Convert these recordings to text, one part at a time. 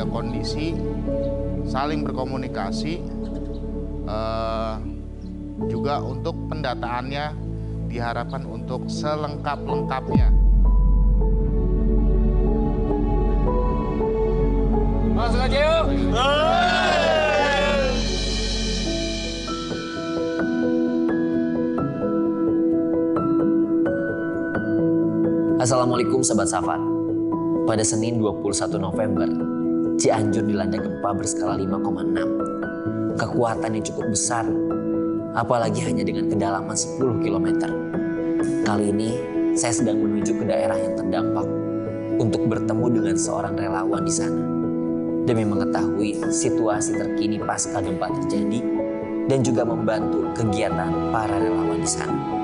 menjaga kondisi, saling berkomunikasi, juga untuk pendataannya diharapkan untuk selengkap-lengkapnya. Masuk aja yuk! Assalamualaikum Sobat Safar. Pada Senin 21 November, Cianjur dilanda gempa berskala 5,6. Kekuatan yang cukup besar, apalagi hanya dengan kedalaman 10 km. Kali ini, saya sedang menuju ke daerah yang terdampak untuk bertemu dengan seorang relawan di sana demi mengetahui situasi terkini pasca gempa terjadi dan juga membantu kegiatan para relawan di sana.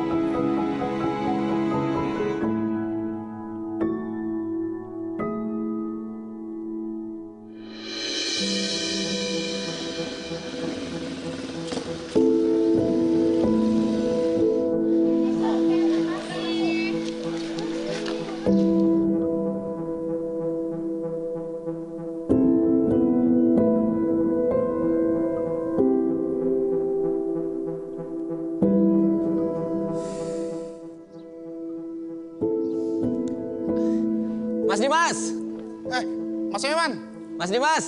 Mas Dimas! Mas Eman! Mas Dimas!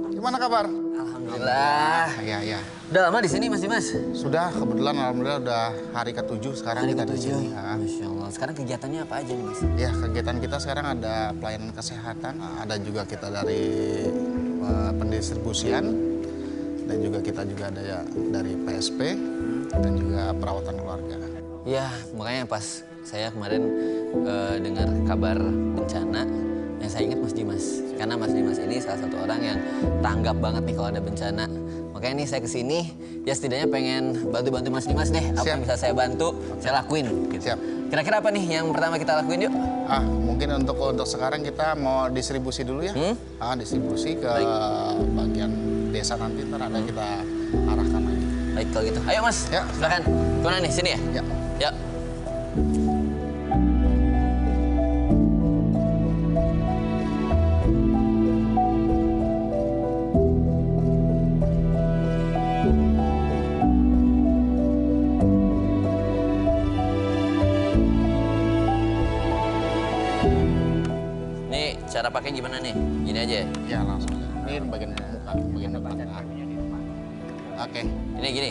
Gimana kabar? Alhamdulillah. Ya. Udah lama di sini Mas Dimas? Sudah, kebetulan alhamdulillah udah hari ke-7 sekarang kita di sini. Masya Allah. Sekarang kegiatannya apa aja nih Mas? Ya, kegiatan kita sekarang ada pelayanan kesehatan, ada juga kita dari pendistribusian, dan juga kita juga ada ya dari PSP, dan juga perawatan keluarga. Ya, makanya pas saya kemarin dengar kabar bencana, yang saya ingat Mas Dimas. Karena Mas Dimas ini salah satu orang yang tanggap banget nih kalau ada bencana. Makanya nih saya kesini, ya setidaknya pengen bantu-bantu Mas Dimas deh. Apa yang bisa saya bantu, saya lakuin. Gitu. Siap. Kira-kira apa nih yang pertama kita lakuin yuk? Mungkin untuk sekarang kita mau distribusi dulu ya. Distribusi ke bagian desa nanti, ntar ada kita arahkan lagi. Baik kalau gitu. Ayo Mas, Ya. silakan. Kemana nih? Sini ya? Ya. Ya. Nih, cara pakai gimana nih? Gini aja ya? Ya, langsung. Ini bagian muka, bagian depan. Oke. Ini gini?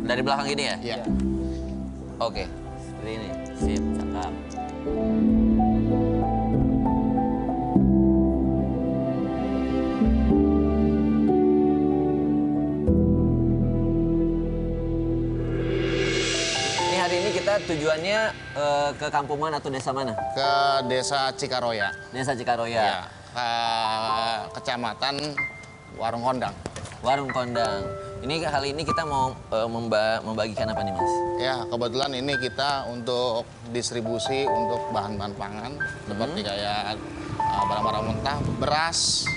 Dari belakang gini ya? Iya. Oke, seperti ini. Sip, cakep. Ini hari ini kita tujuannya ke kampung mana atau desa mana? Ke desa Cikaroya. Desa Cikaroya. Ya. Kecamatan Warung Kondang. Warung Kondang. Ini kali ini kita mau membagikan apa nih Mas? Ya, kebetulan ini kita untuk distribusi untuk bahan-bahan pangan seperti kayak barang-barang mentah, beras,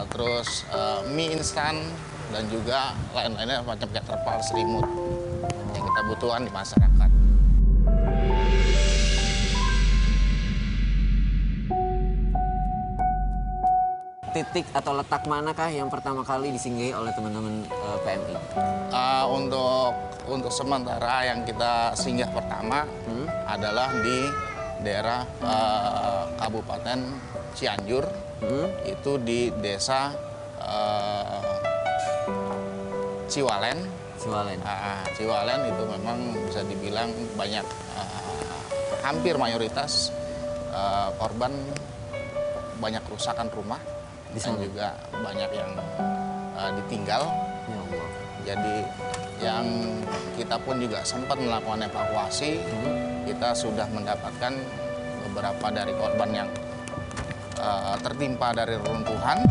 terus mie instan, dan juga lain-lainnya macam kayak terpal, selimut yang kita butuhkan di masyarakat. Titik atau letak manakah yang pertama kali disinggahi oleh teman-teman PMI? Untuk sementara yang kita singgah pertama adalah di daerah Kabupaten Cianjur, itu di desa Ciwalen. Ciwalen itu memang bisa dibilang banyak, hampir mayoritas korban banyak kerusakan rumah. Dan juga banyak yang ditinggal. Ya Allah. Jadi yang kita pun juga sempat melakukan evakuasi. Kita sudah mendapatkan beberapa dari korban yang tertimpa dari reruntuhan.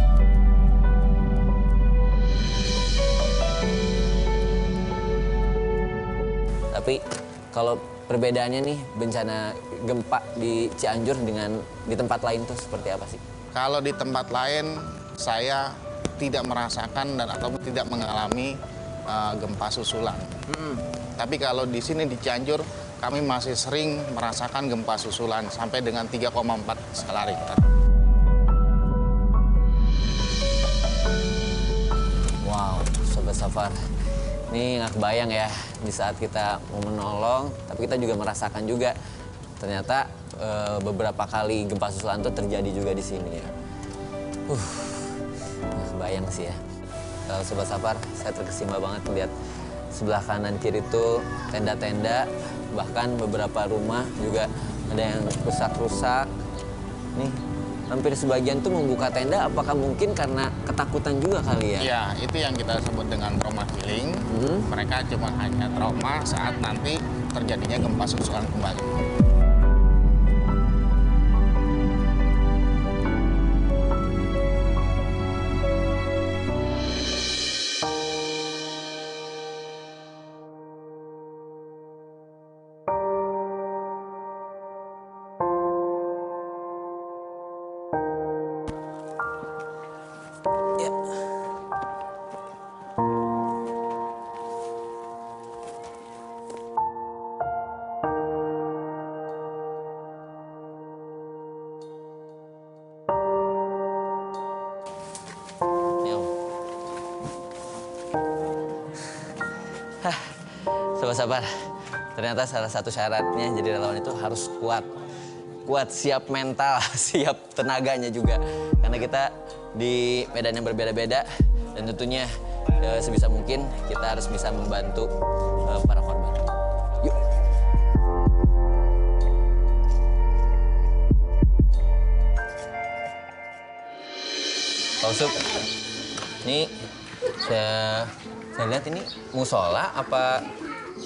Tapi kalau perbedaannya nih bencana gempa di Cianjur dengan di tempat lain tuh seperti apa sih? Kalau di tempat lain, saya tidak merasakan dan atau tidak mengalami gempa susulan. Tapi kalau di sini di Cianjur, kami masih sering merasakan gempa susulan sampai dengan 3,4 skala Richter. Sobat Safar. Ini nggak kebayang ya, di saat kita mau menolong, tapi kita juga merasakan juga. Ternyata beberapa kali gempa susulan itu terjadi juga di sini ya. Nggak kebayang sih ya. Sobat Safar, saya terkesima banget melihat sebelah kanan kiri itu tenda-tenda, bahkan beberapa rumah juga ada yang rusak-rusak. Nih, hampir sebagian tuh membuka tenda, apakah mungkin karena ketakutan juga kali ya? Ya, itu yang kita sebut dengan trauma healing. Mereka cuma hanya trauma saat nanti terjadinya gempa susulan kembali. Sobat Sabar, ternyata salah satu syaratnya jadi relawan itu harus kuat. Kuat, siap mental, siap tenaganya juga. Karena kita di medan yang berbeda-beda dan tentunya sebisa mungkin kita harus bisa membantu para korban. Yuk. Pak Usup, ini saya lihat ini musola apa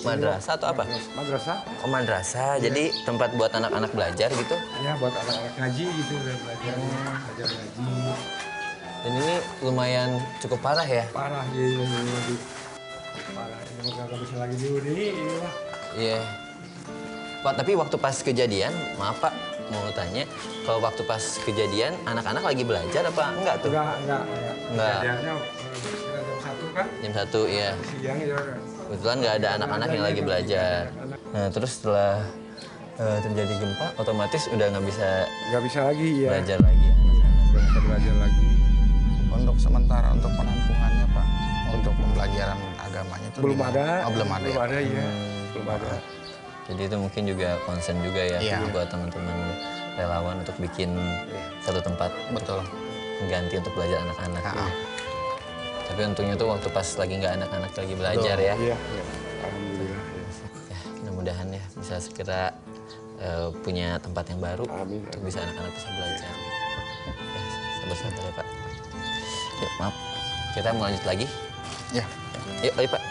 madrasah atau apa? Madrasah? Oh, madrasah. Jadi tempat buat anak-anak belajar gitu. Ya, buat anak-anak ngaji gitu, belajar ngaji. Dan ini lumayan cukup parah ya? Parah, iya. Parah, ini nggak bisa lagi dihuni, ini mah. Iya. Pak, tapi waktu pas kejadian, maaf Pak, mau tanya, kalau waktu pas kejadian anak-anak lagi belajar apa enggak tuh? Enggak. Enggak. Kejadiannya kira jam 1 kan? Jam 1, iya. Siang ya. Kebetulan nggak ada anak-anak yang lagi belajar. Nah, terus setelah terjadi gempa, otomatis udah nggak bisa Nggak bisa lagi ya. belajar lagi. Nggak bisa belajar lagi. Untuk sementara untuk penampungannya Pak, untuk pembelajaran agamanya itu Belum gimana? ada. Oh, belum ada. Belum Ya? ada ya. Belum ada. Jadi itu mungkin juga concern juga ya Iya. buat teman-teman relawan untuk bikin satu tempat Betul. pengganti untuk belajar anak-anak. Ha-ha. Tapi untungnya tuh waktu pas lagi nggak anak-anak lagi belajar ya. Iya. Alhamdulillah. Ya, mudah-mudahan ya bisa segera punya tempat yang baru Amin. untuk bisa anak-anak bisa belajar. Ya, sabar-sabar ya Pak. Yuk, maaf. Kita mau lanjut lagi. Ya. Yuk, ayo Pak.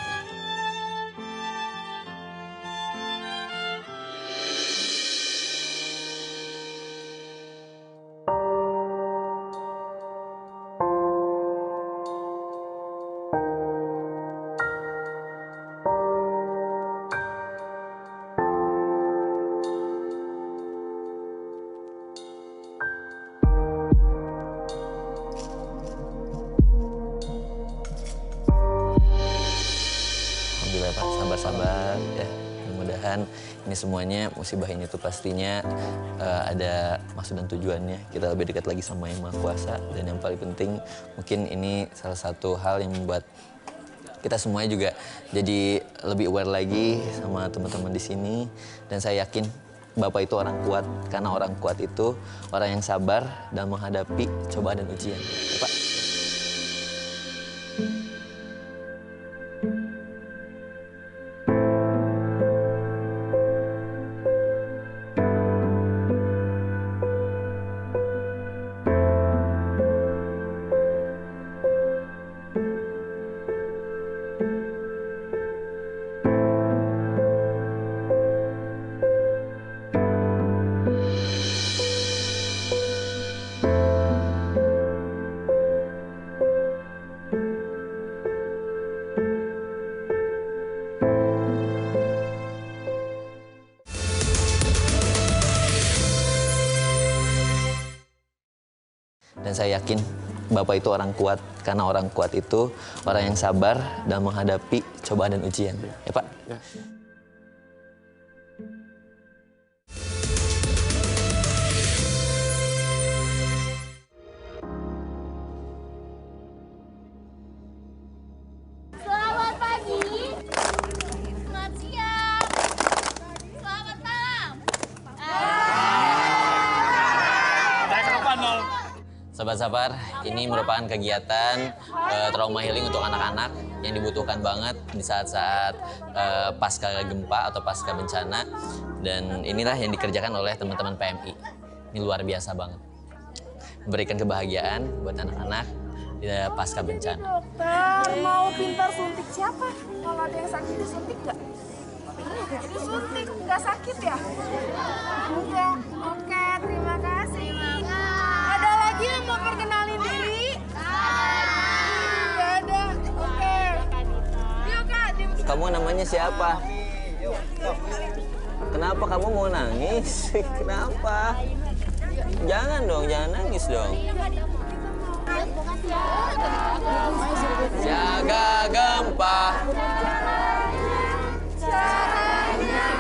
Alhamdulillah Pak, sabar-sabar ya. Mudah-mudahan ini semuanya, musibah ini tuh pastinya ada maksud dan tujuannya. Kita lebih dekat lagi sama Yang Maha Kuasa. Dan yang paling penting, mungkin ini salah satu hal yang membuat kita semuanya juga jadi lebih aware lagi sama teman-teman di sini. Dan saya yakin Bapak itu orang kuat, karena orang kuat itu orang yang sabar dan menghadapi cobaan dan ujian. Ya, Pak. Dan saya yakin Bapak itu orang kuat, karena orang kuat itu orang yang sabar dan menghadapi cobaan dan ujian. Ya Pak? Ya. Sobat Sapar, ini merupakan kegiatan trauma healing untuk anak-anak yang dibutuhkan banget di saat-saat pasca gempa atau pasca bencana. Dan inilah yang dikerjakan oleh teman-teman PMI. Ini luar biasa banget. Memberikan kebahagiaan buat anak-anak di pasca bencana. Dokter, mau pintar suntik siapa? Kalau ada yang sakit disuntik nggak? Disuntik, nggak sakit ya? Enggak. Oke, terima kasih. Ada lagi yang mau perkenalin diri? Nggak ada. Oke. Yuk Kak, Kamu namanya siapa? Kenapa kamu mau nangis? Kenapa? Jangan dong, jangan nangis dong. Jaga gempa. caranya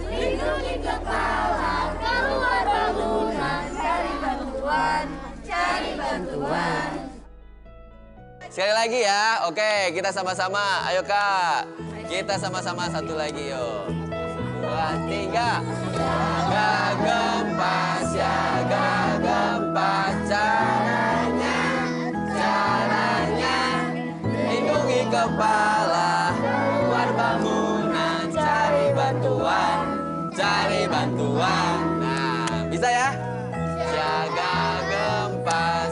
lindungi kepala, keluar bangunan, cari bantuan, cari bantuan. Sekali lagi ya, oke kita sama-sama. Ayo Kak, kita sama-sama satu lagi yuk. 2, 3. Jaga gempa, siaga gempa, caranya lindungi kepala, keluar bangunan, cari bantuan, cari bantuan. Nah, bisa ya? Siaga gempa,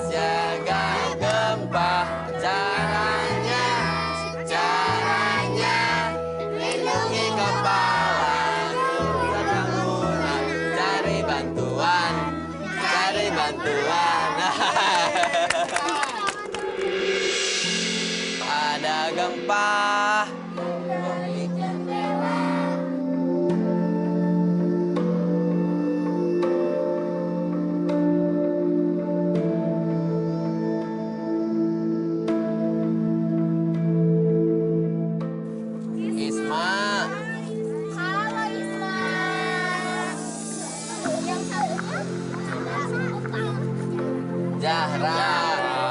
caranya lindungi kepala, keluar bangunan, cari bantuan, cari bantuan. Ada gempa. Isma. Halo Isma. Yang satunya Zahra.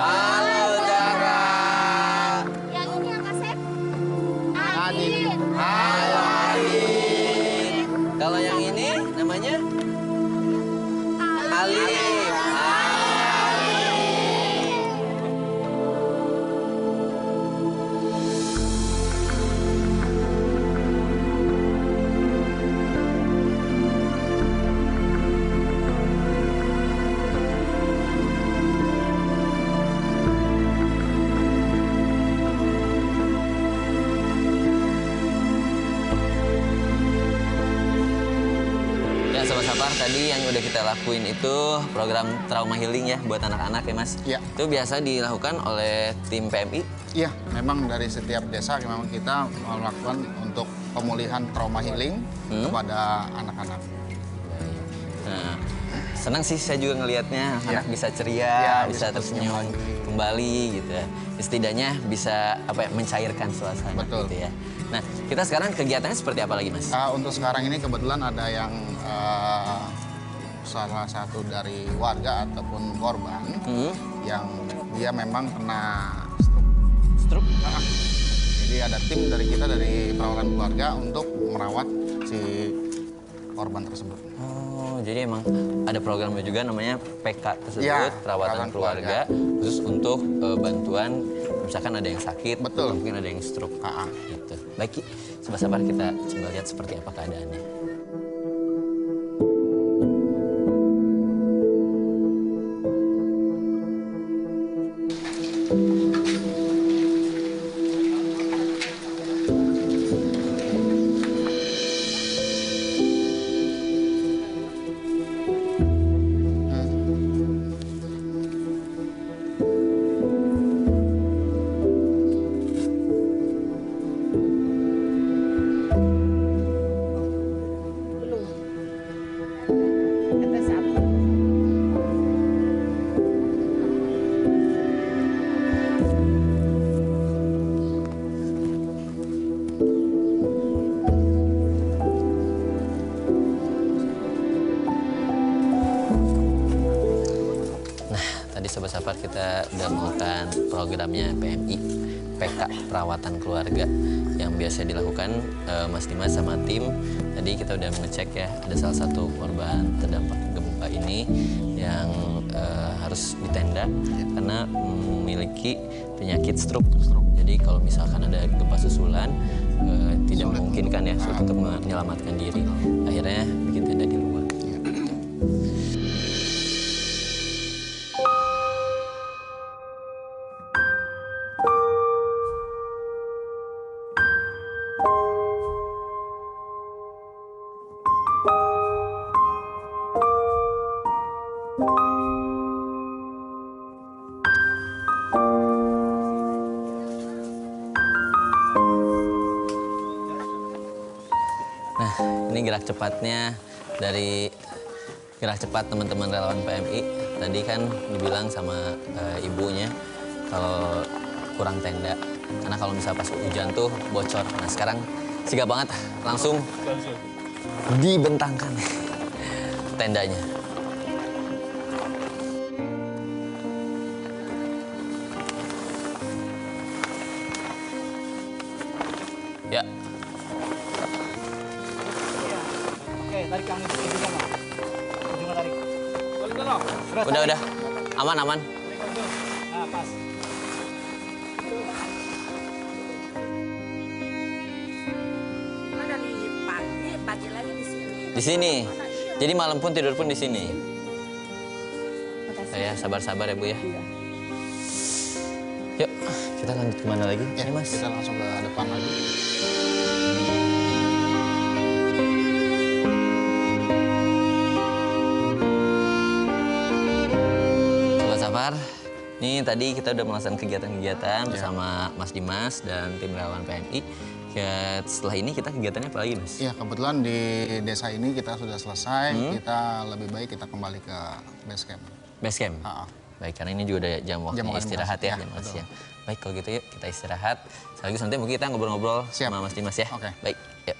Halo Zahra. yang ini yang kasep. Adin. Halo Adin. Kalau yang ini namanya Alif. Ya Sobat Sapar, tadi yang udah kita lakuin itu program trauma healing ya buat anak-anak ya Mas. Iya. Itu biasa dilakukan oleh tim PMI. Iya, memang dari setiap desa memang kita melakukan untuk pemulihan trauma healing kepada anak-anak. Nah, senang sih saya juga ngelihatnya anak bisa ceria, Ya, bisa bisa tersenyum tersenyum kembali gitu ya. Setidaknya bisa mencairkan suasana Betul. gitu ya. Nah, kita sekarang kegiatannya seperti apa lagi Mas? Untuk sekarang ini kebetulan ada yang salah satu dari warga ataupun korban yang dia memang kena stroke. Stroke? Jadi ada tim dari kita dari perawatan keluarga untuk merawat si korban tersebut. Oh, jadi emang ada programnya juga namanya PK tersebut, Ya, perawatan perawatan keluarga, khusus untuk bantuan misalkan ada yang sakit, Betul. atau mungkin ada yang stroke. Ah, ah. Gitu. Baik, Ki. Sabar-sabar kita coba lihat seperti apa keadaannya. Sobat Sapar, kita udah melakukan programnya PMI, PK Perawatan Keluarga yang biasa dilakukan Mas Dimas sama tim. Tadi kita udah mengecek ya, ada salah satu korban terdampak gempa Bapak ini yang harus di tenda karena memiliki penyakit stroke. Jadi kalau misalkan ada gempa susulan tidak memungkinkan ya sulit untuk menyelamatkan diri. Akhirnya bikin tenda di luar. Nah, ini gerak cepatnya dari gerak cepat teman-teman relawan PMI. Tadi kan dibilang sama ibunya kalau kurang tenda. Karena kalau misalnya pas hujan tuh bocor. Nah, sekarang sigap banget langsung dibentangkan tendanya. Ya. Oke, tarik yang itu juga, Pak. Ujungnya tarik. Balik dulu. Udah. Aman. Nah, pas. Nah, dari pagi lagi di sini. Di sini. Jadi malam pun tidur pun di sini. Saya sabar-sabar ya Bu ya. Yuk, kita lanjut kemana lagi? Ya, Ini Mas. kita langsung ke depan lagi. Sobat Safar, ini tadi kita udah melaksanakan kegiatan-kegiatan bersama Mas Dimas dan tim relawan PMI. Ya, setelah ini kita kegiatannya apa lagi, Mas? Iya, kebetulan di desa ini kita sudah selesai. Kita lebih baik kita kembali ke base camp. Base camp? Ha-ha. Baik, karena ini juga udah jam waktunya makan istirahat beras. ya, Ya, jam makan betul. siang. Baik, kalau gitu yuk kita istirahat. Sekaligus nanti mungkin kita ngobrol-ngobrol Siap. sama Mas Dimas ya. Oke. Baik, yuk.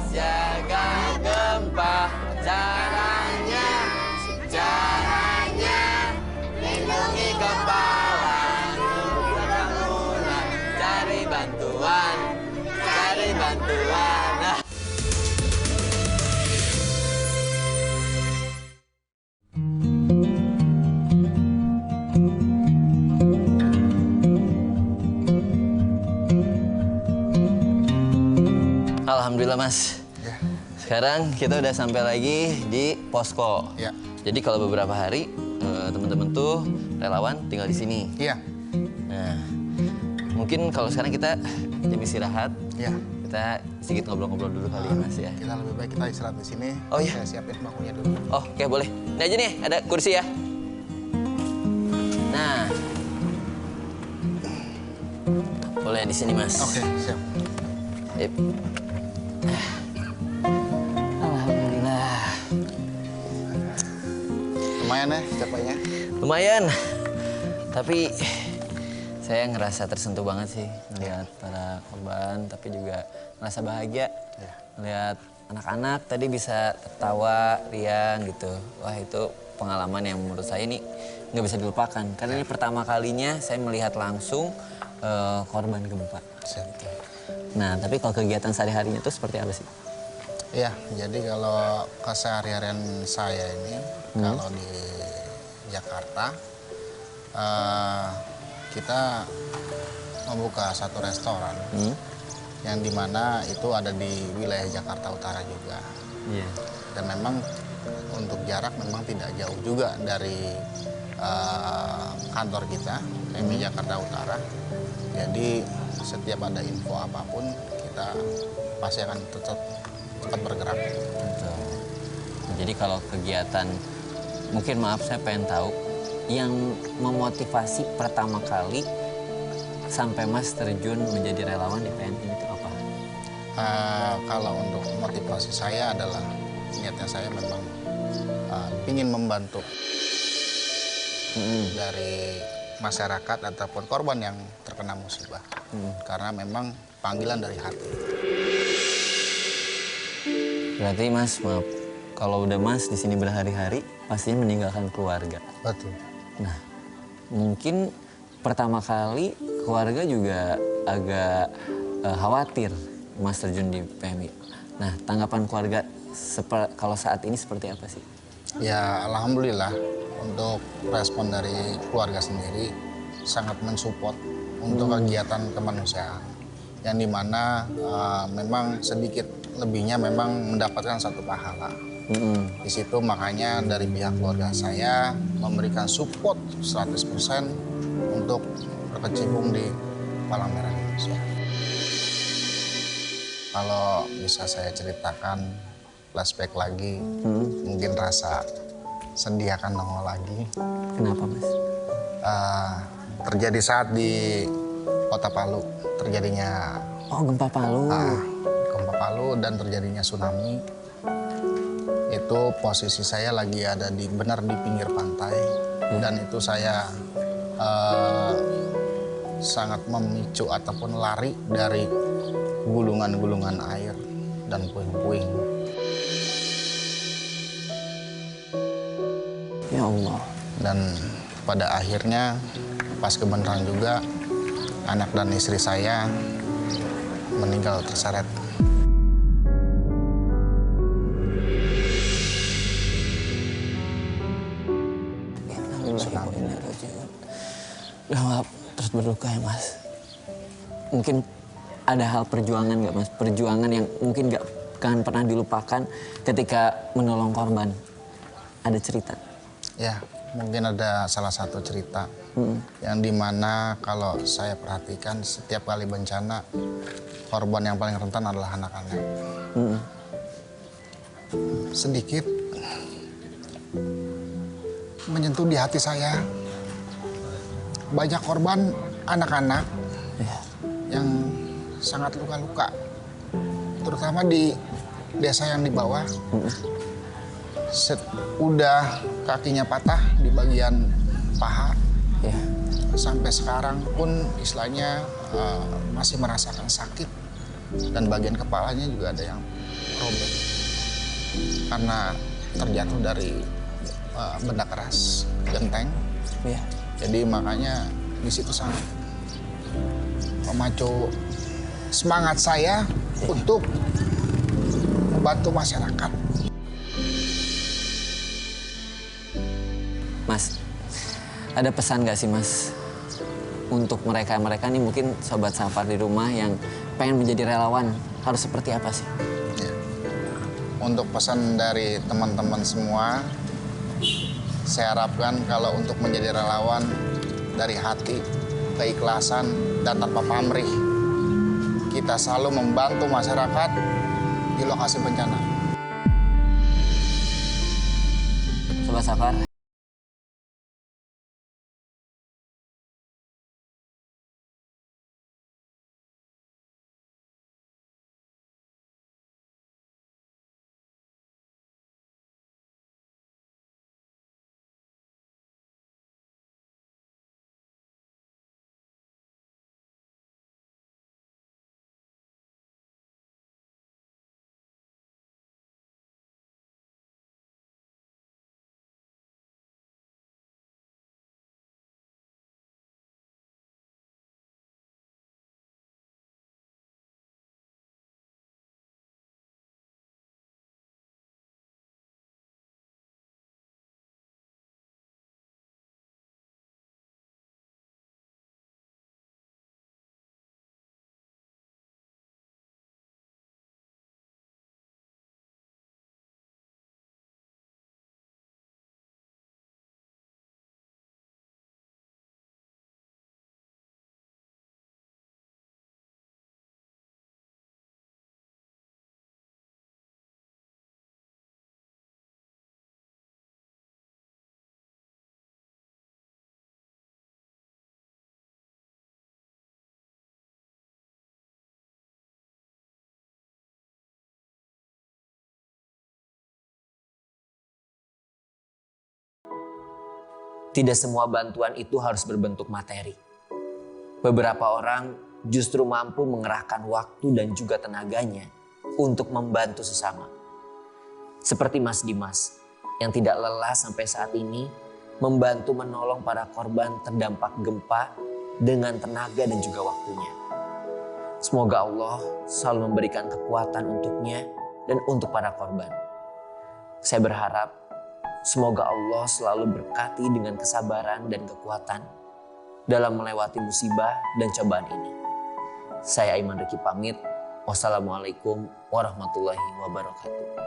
Siaga gempa, caranya lindungi kepala, bangunan, cari bantuan. Nah. Alhamdulillah Mas. Ya. Sekarang kita udah sampai lagi di posko. Ya. Jadi kalau beberapa hari teman-teman tuh relawan tinggal di sini. Iya. Nah, mungkin kalau sekarang kita jam istirahat, Iya. kita sedikit ngobrol-ngobrol dulu kali ya Mas ya. Kita lebih baik kita istirahat di sini. Oh, iya. Saya siapin bangkunya dulu. Oh, oke boleh. Ini aja nih, ada kursi ya. Nah, boleh di sini Mas. Oke, siap. Sip. Alhamdulillah. Lumayan ya capeknya. Lumayan. Tapi saya ngerasa tersentuh banget sih melihat para korban, tapi juga merasa bahagia Ya. melihat anak-anak tadi bisa tertawa, riang gitu. Wah itu pengalaman yang menurut saya ini nggak bisa dilupakan. Karena ini pertama kalinya saya melihat langsung korban gempa. Siap. Nah tapi kalau kegiatan sehari-harinya itu seperti apa sih? Iya, jadi kalau keseharian saya ini, kalau di Jakarta, kita membuka satu restoran yang dimana itu ada di wilayah Jakarta Utara juga. Iya. Dan memang untuk jarak memang tidak jauh juga dari kantor kita, PMI Jakarta Utara. Jadi setiap ada info apapun, kita pasti akan tetap bergerak. Betul. Nah, jadi kalau kegiatan, mungkin maaf saya pengen tahu, yang memotivasi pertama kali sampai Mas terjun menjadi relawan di PMI itu apa? Kalau untuk motivasi saya adalah niatnya saya memang ingin membantu dari masyarakat ataupun korban yang terkena musibah. Karena memang panggilan dari hati. Berarti Mas, maaf, kalau udah Mas di sini berhari-hari, pastinya meninggalkan keluarga. Betul. Nah, mungkin pertama kali keluarga juga agak khawatir Mas terjun di PMI. Nah, tanggapan keluarga kalau saat ini seperti apa sih? Ya alhamdulillah untuk respon dari keluarga sendiri sangat mensupport untuk kegiatan kemanusiaan. Yang dimana memang sedikit lebihnya memang mendapatkan satu pahala. Di situ makanya dari pihak keluarga saya memberikan support 100% untuk berkecimpung di Palang Merah Indonesia. Kalau bisa saya ceritakan flashback lagi, mungkin rasa sedih akan nongol lagi. Kenapa, Mas? Terjadi saat di Kota Palu, terjadinya Oh, gempa Palu. gempa Palu dan terjadinya tsunami. Itu posisi saya lagi ada benar di pinggir pantai dan itu saya sangat memicu ataupun lari dari gulungan-gulungan air dan puing-puing. Ya Allah. Dan pada akhirnya pas kebenaran juga anak dan istri saya meninggal terseret. Udah maaf, terus berduka ya Mas. Mungkin ada hal perjuangan nggak Mas? Perjuangan yang mungkin nggak akan pernah dilupakan ketika menolong korban. Ada cerita? Ya, mungkin ada salah satu cerita yang dimana kalau saya perhatikan setiap kali bencana korban yang paling rentan adalah anak-anak. Sedikit menyentuh di hati saya. Banyak korban anak-anak yang sangat luka-luka, terutama di desa yang di bawah. Udah kakinya patah di bagian paha, sampai sekarang pun istilahnya masih merasakan sakit dan bagian kepalanya juga ada yang robek karena terjatuh dari benda keras genteng. Jadi makanya di situ sangat memacu semangat saya untuk membantu masyarakat. Mas, ada pesan nggak sih Mas untuk mereka-mereka nih mungkin sobat Safar di rumah yang pengen menjadi relawan harus seperti apa sih? Ya. Untuk pesan dari teman-teman semua, saya harapkan kalau untuk menjadi relawan dari hati, keikhlasan, dan tanpa pamrih, kita selalu membantu masyarakat di lokasi bencana. Sobat Safar. Tidak semua bantuan itu harus berbentuk materi. Beberapa orang justru mampu mengerahkan waktu dan juga tenaganya untuk membantu sesama. Seperti Mas Dimas yang tidak lelah sampai saat ini membantu menolong para korban terdampak gempa dengan tenaga dan juga waktunya. Semoga Allah selalu memberikan kekuatan untuknya dan untuk para korban. Saya berharap semoga Allah selalu berkati dengan kesabaran dan kekuatan dalam melewati musibah dan cobaan ini. Saya Aiman Riki pamit. Wassalamualaikum warahmatullahi wabarakatuh.